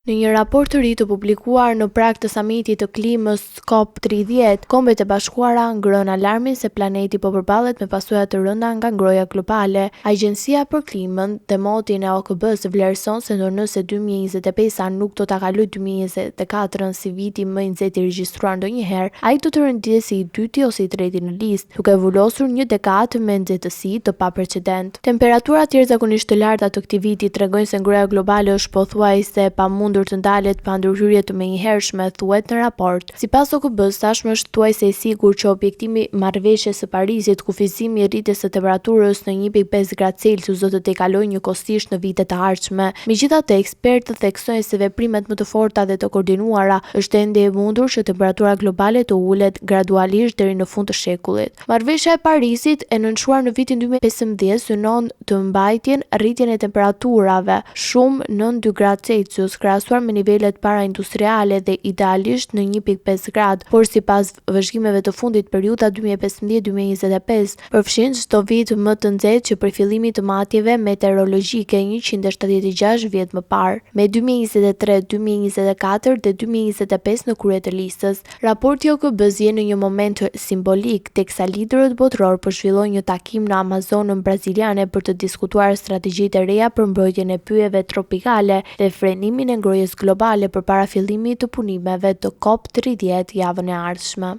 Në një raport të ri të publikuar në prag të samitit të klimës COP30, Kombet e Bashkuara ngrën alarmin se planeti po përballet me pasoja të rënda nga ngroja globale. Agjencia për Klimën dhe motin e OKB-s vlerëson se nëse 2025 nuk do ta kalojë 2024 si viti më i nxehtë i regjistruar ndonjëherë, ai do të renditej si i dyti ose i treti në listë, duke vulosur një dekadë me nxehtësi të paprecedent. Temperaturat jashtëzakonisht të larta të këtij viti tregojnë se ngroja globale është pothuajse pamundur të ndalet pa ndërhyrje të menjëhershme, thuhet në raport. Sipas OKB-s, tashmë është thuajse i sigurt që objektivi i Marrëveshjes së Parisit, kufizimi i rritjes së temperaturës në 1.5 gradë Celsius do të tejkalojë njëkohësisht në vitet e ardhshme. Megjithatë, ekspertët theksojnë se veprimet më të forta dhe të koordinuara është ende e mundur që temperatura globale të ulet gradualisht deri në fund të shekullit. Marrëveshja e Parisit e nënçuar në vitin 2015 synon të mbajtjen rritjen e temperaturave shumë nën 2 gradë Celsius krahasuar me nivelet paraindustriale dhe idealisht në 1.5 gradë, por sipas vëzhgimeve të fundit periudha 2015-2025 përfshin çdo vit më të nxehtë që prej fillimit të matjeve meteorologjike 176 vjet më parë, me 2023, 2024 dhe 2025 në krye të listës. Raporti OKB-s vjen në një moment simbolik, teksa liderët botror po zhvillojnë një takim në Amazonën braziliane për të diskutuar strategjitë e reja për mbrojtjen e pyjeve tropikale dhe frenimin e ngrohjes globale përpara fillimit të punimeve të COP30 javën e ardhshme.